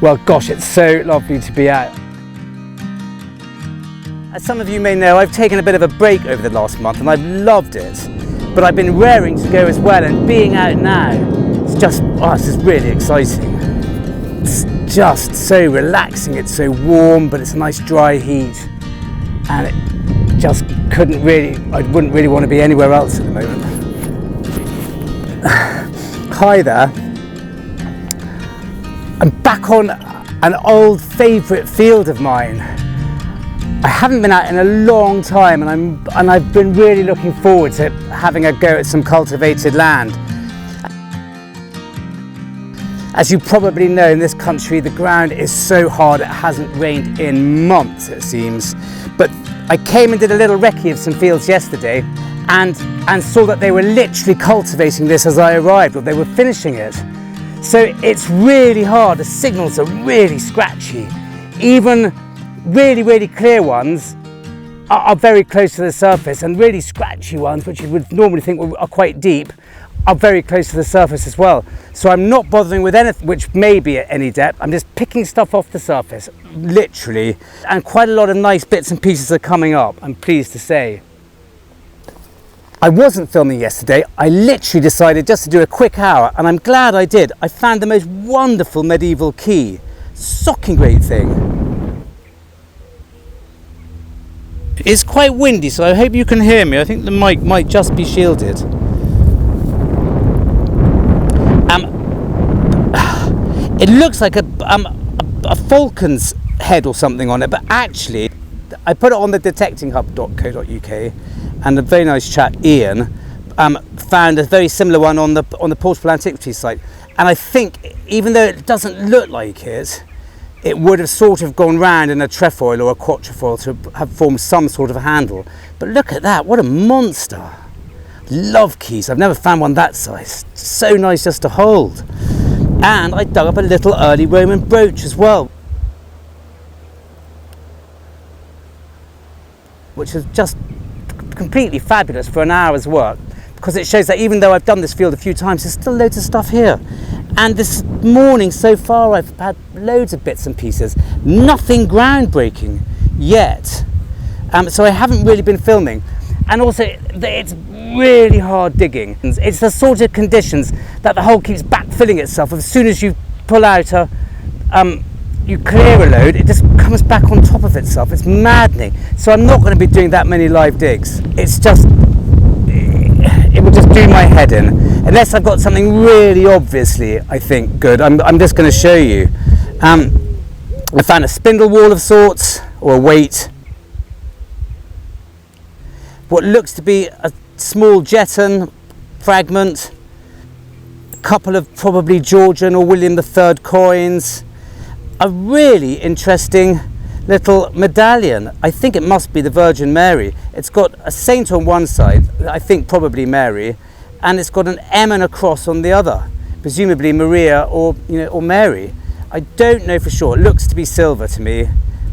Well, gosh, it's so lovely to be out. As some of you may know, I've taken a bit of a break over the last month and I've loved it. But I've been raring to go as well, and being out now, it's just, oh, this is really exciting. It's just so relaxing, it's so warm, but it's a nice dry heat. And it just couldn't really, I wouldn't really want to be anywhere else at the moment. Hi there. I'm back on an old favourite field of mine. I haven't been out in a long time, and I've been really looking forward to having a go at some cultivated land. As you probably know, in this country the ground is so hard, it hasn't rained in months it seems. But I came and did a little recce of some fields yesterday and saw that they were literally cultivating this as I arrived, or they were finishing it. So it's really hard, the signals are really scratchy. Even really clear ones are very close to the surface, and really scratchy ones, which you would normally think are quite deep, are very close to the surface as well. So I'm not bothering with anything which may be at any depth. I'm just picking stuff off the surface, literally, and quite a lot of nice bits and pieces are coming up, I'm pleased to say. I wasn't filming yesterday. I literally decided just to do a quick hour, and I'm glad I did. I found the most wonderful medieval key. Shocking great thing. It's quite windy, so I hope you can hear me. I think the mic might just be shielded. It looks like a falcon's head or something on it, but actually, I put it on the detectinghub.co.uk, and a very nice chap, Ian, found a very similar one on the Portable Antiquities site. And I think, even though it doesn't look like it, it would have sort of gone round in a trefoil or a quatrefoil to have formed some sort of a handle. But look at that, what a monster. Love keys, I've never found one that size. So nice just to hold. And I dug up a little early Roman brooch as well, which is just completely fabulous for an hour's work, because it shows that even though I've done this field a few times, there's still loads of stuff here. And this morning so far I've had loads of bits and pieces, nothing groundbreaking yet. So I haven't really been filming, and also it's really hard digging. It's the sort of conditions that the hole keeps backfilling itself. As soon as you pull out you clear a load, it just comes back on top of itself. It's maddening. So I'm not going to be doing that many live digs. It's just, it will just do my head in. Unless I've got something really obviously, I think, good. I'm just going to show you. I found a spindle wall of sorts, or a weight. What looks to be a small jeton fragment. A couple of probably Georgian or William III coins. A really interesting little medallion. I think it must be the Virgin Mary. It's got a saint on one side, I think probably Mary, and it's got an M and a cross on the other, presumably Maria or Mary. I don't know for sure. It looks to be silver to me,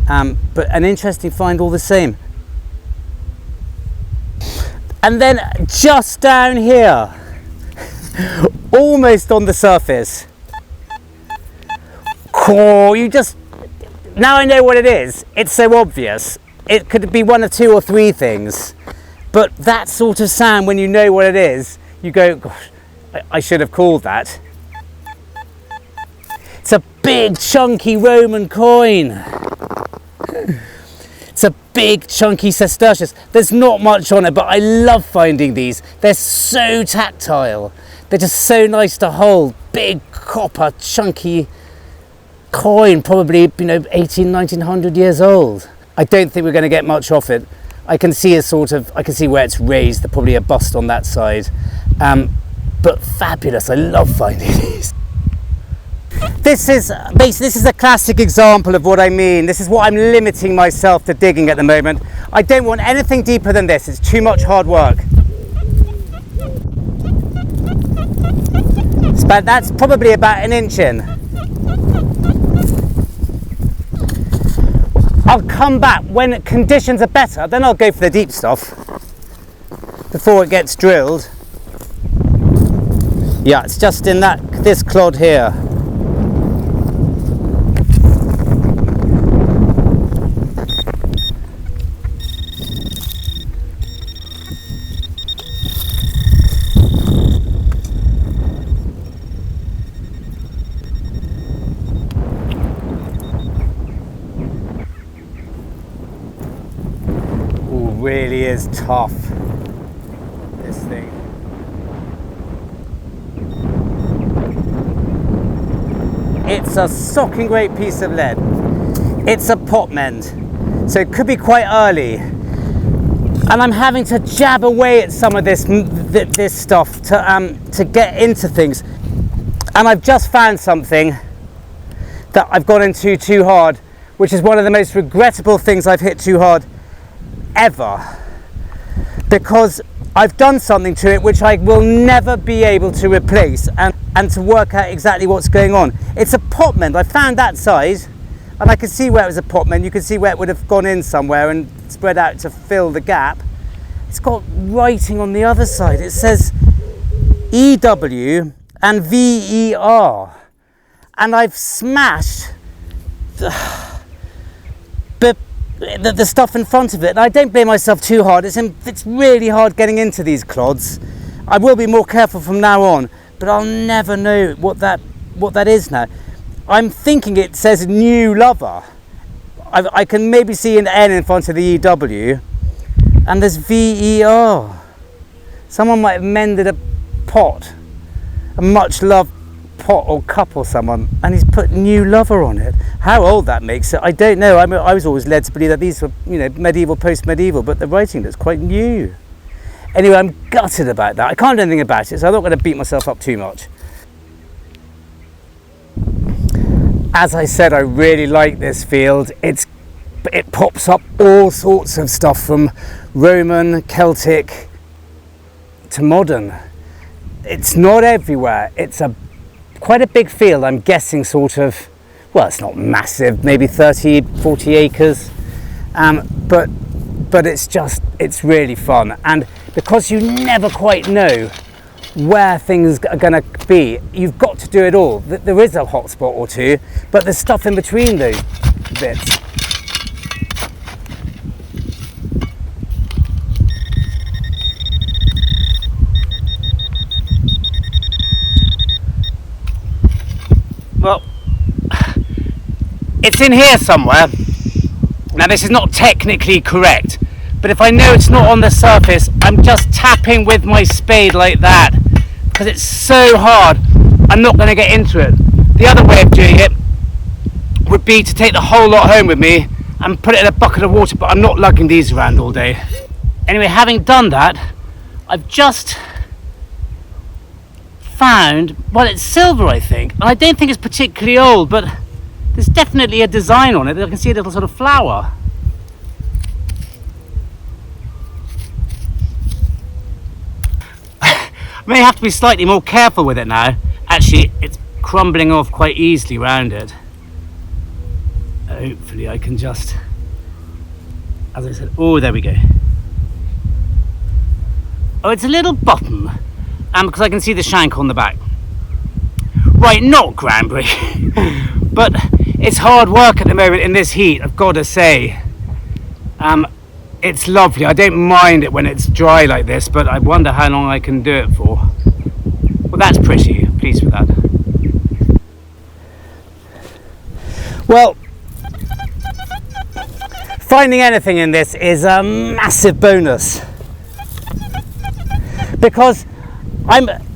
but an interesting find all the same. And then just down here, almost on the surface. Oh, now I know what it is. It's so obvious. It could be one of two or three things, but that sort of sound, when you know what it is, you go, gosh, I should have called that. It's a big chunky Roman coin. It's a big chunky sestertius. There's not much on it, but I love finding these. They're so tactile. They're just so nice to hold. Big copper chunky coin, probably 1900 years old. I don't think we're going to get much off it. I can see where it's raised. There's probably a bust on that side, but fabulous. I love finding these. This is a classic example of what I mean. This is what I'm limiting myself to digging at the moment. I don't want anything deeper than this. It's too much hard work. That's probably about an inch in. I'll come back when conditions are better, then I'll go for the deep stuff before it gets drilled. Yeah, it's just in this clod here. is tough, this thing. It's a socking great piece of lead. It's a pot mend, so it could be quite early. And I'm having to jab away at some of this stuff to get into things. And I've just found something that I've gone into too hard, which is one of the most regrettable things I've hit too hard ever. Because I've done something to it which I will never be able to replace and to work out exactly what's going on. It's a pot mend. I found that size and I could see where it was a pot mend. You could see where it would have gone in somewhere and spread out to fill the gap. It's got writing on the other side. It says EW and VER. And I've smashed the stuff in front of it. And I don't blame myself too hard. It's really hard getting into these clods. I will be more careful from now on, but I'll never know what that is now. I'm thinking it says new lover. I can maybe see an N in front of the EW, and there's VER. Someone might have mended a pot, a much loved pot or cup or someone, and he's put new lover on it. How old that makes it, I don't know. I was always led to believe that these were, medieval, post-medieval, but the writing looks quite new. Anyway, I'm gutted about that. I can't do anything about it, so I'm not going to beat myself up too much. As I said, I really like this field. It pops up all sorts of stuff from Roman, Celtic to modern. It's not everywhere. It's quite a big field. I'm guessing sort of, well, it's not massive, maybe 30, 40 acres. But it's really fun. And because you never quite know where things are going to be, you've got to do it all. There is a hot spot or two, but there's stuff in between those bits. Well, it's in here somewhere. Now this is not technically correct, but if I know it's not on the surface, I'm just tapping with my spade like that, because it's so hard, I'm not going to get into it. The other way of doing it would be to take the whole lot home with me and put it in a bucket of water, but I'm not lugging these around all day. Anyway, having done that, I've just found, well, it's silver, I think, and I don't think it's particularly old, but there's definitely a design on it. I can see a little sort of flower. I may have to be slightly more careful with it now. Actually, it's crumbling off quite easily round it. Hopefully I can just, as I said, oh, there we go. Oh, it's a little bottom, because I can see the shank on the back. Right, not groundbreaking, but it's hard work at the moment in this heat, I've got to say. It's lovely. I don't mind it when it's dry like this, but I wonder how long I can do it for. Well, that's pretty. Pleased with that. Well, finding anything in this is a massive bonus, because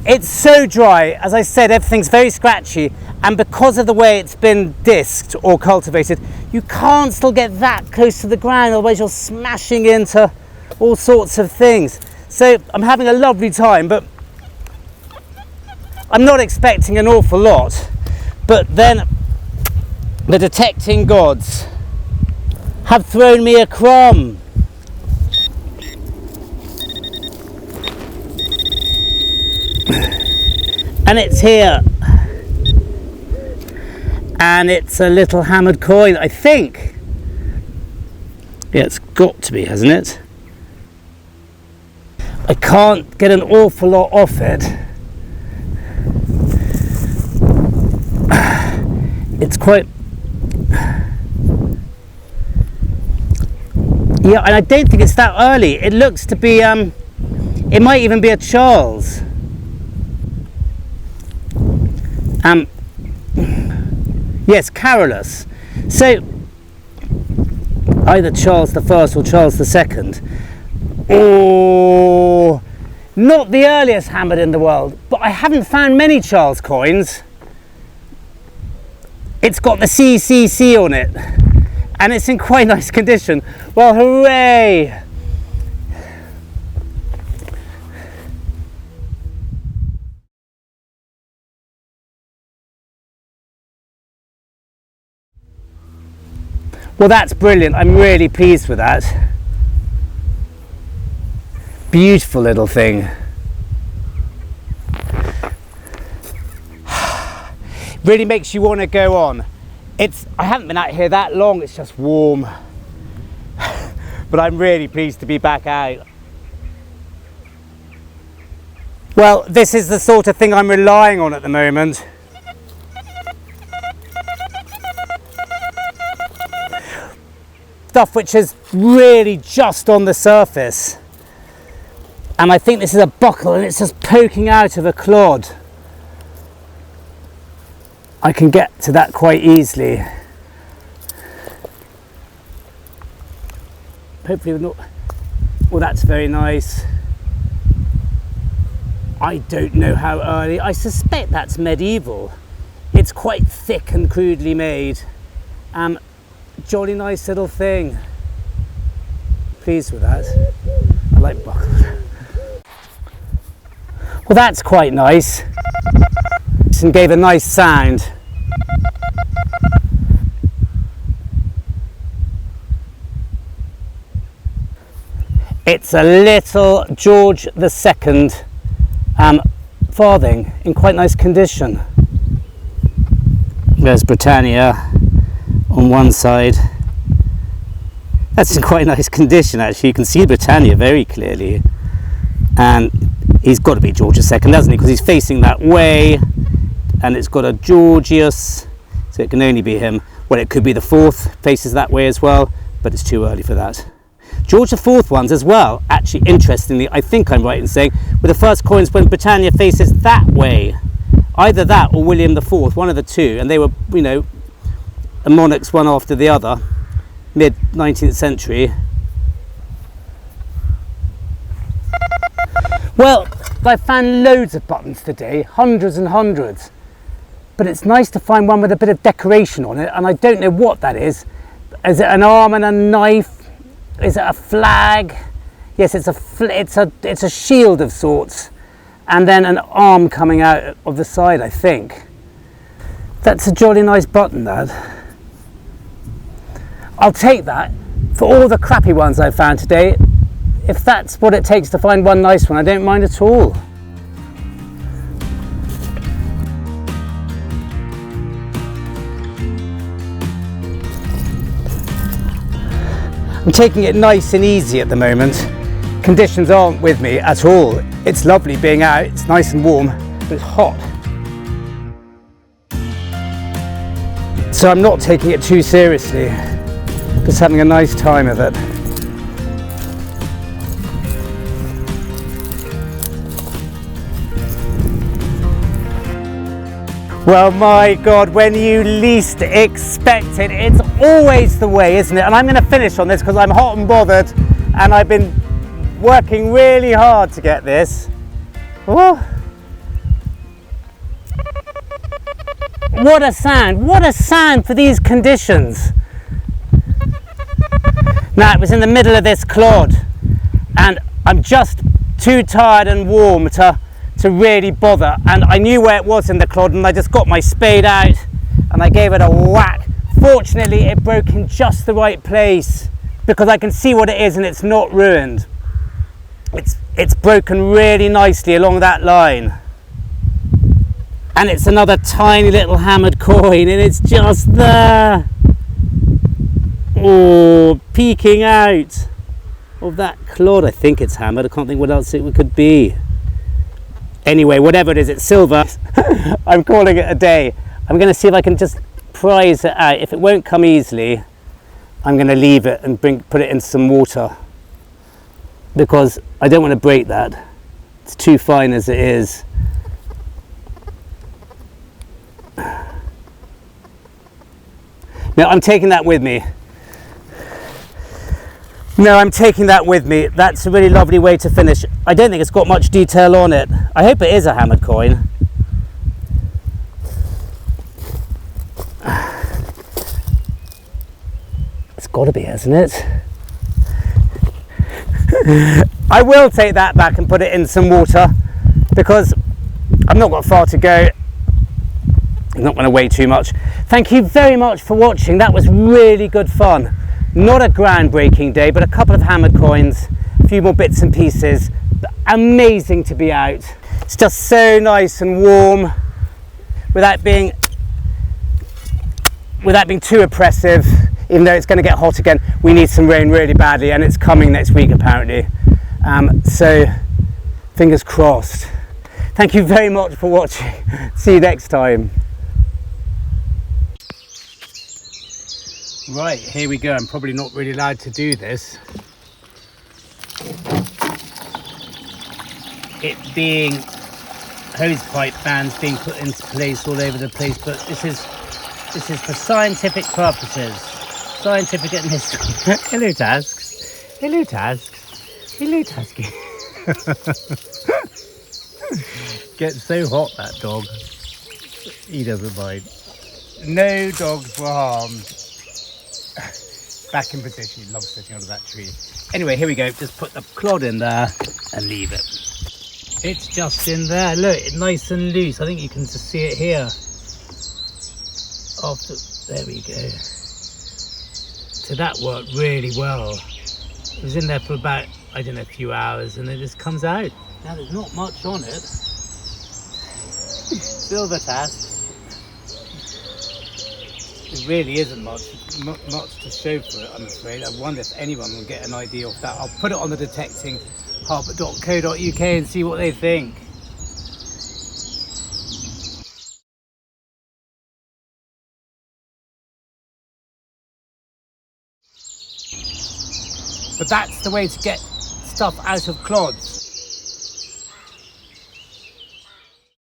it's so dry. As I said, everything's very scratchy, and because of the way it's been disked or cultivated, you can't still get that close to the ground, otherwise you're smashing into all sorts of things. So I'm having a lovely time, but I'm not expecting an awful lot. But then the detecting gods have thrown me a crumb. And it's here. And it's a little hammered coin, I think. Yeah, it's got to be, hasn't it? I can't get an awful lot off it. It's quite... Yeah, and I don't think it's that early. It looks to be, it might even be a Charles. Yes, Carolus. So either Charles the First or Charles the Second. Oh, not the earliest hammered in the world, but I haven't found many Charles coins. It's got the CCC on it, and it's in quite nice condition. Well, hooray! Well, that's brilliant. I'm really pleased with that. Beautiful little thing. Really makes you want to go on. I haven't been out here that long, it's just warm. But I'm really pleased to be back out. Well, this is the sort of thing I'm relying on at the moment. Stuff which is really just on the surface. And I think this is a buckle and it's just poking out of a clod. I can get to that quite easily. Hopefully we're not... Well, that's very nice. I don't know how early. I suspect that's medieval. It's quite thick and crudely made. Jolly nice little thing. Pleased with that. I like buckles. Well, that's quite nice. And gave a nice sound. It's a little George II farthing in quite nice condition. There's Britannia on one side. That's in quite nice condition actually. You can see Britannia very clearly. And he's got to be George II, doesn't he? Because he's facing that way. And it's got a Georgius, so it can only be him. Well, it could be the fourth, faces that way as well, but it's too early for that. George IV ones as well, actually interestingly, I think I'm right in saying, were the first coins when Britannia faces that way. Either that or William IV, one of the two, and they were, you know, monarchs one after the other, mid-19th century. Well, I found loads of buttons today, hundreds and hundreds. But it's nice to find one with a bit of decoration on it, and I don't know what that is. Is it an arm and a knife? Is it a flag? Yes, it's a shield of sorts, and then an arm coming out of the side, I think. That's a jolly nice button, that. I'll take that for all the crappy ones I found today. If that's what it takes to find one nice one, I don't mind at all. I'm taking it nice and easy at the moment. Conditions aren't with me at all. It's lovely being out, it's nice and warm, but it's hot. So I'm not taking it too seriously, just having a nice time of it. Well, my God, when you least expect it, it's always the way, isn't it? And I'm going to finish on this because I'm hot and bothered and I've been working really hard to get this. Oh. What a sound for these conditions. Now, it was in the middle of this clod and I'm just too tired and warm to really bother, and I knew where it was in the clod and I just got my spade out and I gave it a whack. Fortunately, it broke in just the right place because I can see what it is and it's not ruined. It's broken really nicely along that line. And it's another tiny little hammered coin and it's just there. Oh, peeking out of that clod. I think it's hammered. I can't think what else it could be. Anyway, whatever it is, it's silver. I'm calling it a day. I'm going to see if I can just prize it out. If it won't come easily, I'm going to leave it and put it in some water because I don't want to break that. It's too fine as it is. Now I'm taking that with me. No, I'm taking that with me. That's a really lovely way to finish. I don't think it's got much detail on it. I hope it is a hammered coin. It's got to be, hasn't it? I will take that back and put it in some water because I've not got far to go. I'm not going to weigh too much. Thank you very much for watching. That was really good fun. Not a groundbreaking day, but a couple of hammered coins, a few more bits and pieces. Amazing to be out. It's just so nice and warm without being too oppressive, even though it's going to get hot again. We need some rain really badly, and it's coming next week apparently. So fingers crossed. Thank you very much for watching. See you next time. Right, here we go. I'm probably not really allowed to do this. It being hosepipe bans being put into place all over the place, but this is for scientific purposes. Scientific and history. Hello, Tasks. Hello, Tasks. Hello, Tasky. Gets so hot, that dog. He doesn't mind. No dogs were harmed. Back in position. He loves sitting under that tree. Anyway, here we go. Just put the clod in there and leave it. It's just in there. Look, it's nice and loose. I think you can just see it here. There we go. So that worked really well. It was in there for about, I don't know, a few hours, and it just comes out. Now there's not much on it. Silver Tasks. There really isn't much to show for it, I'm afraid. I wonder if anyone will get an idea of that. I'll put it on the detectinghub.co.uk and see what they think. But that's the way to get stuff out of clods.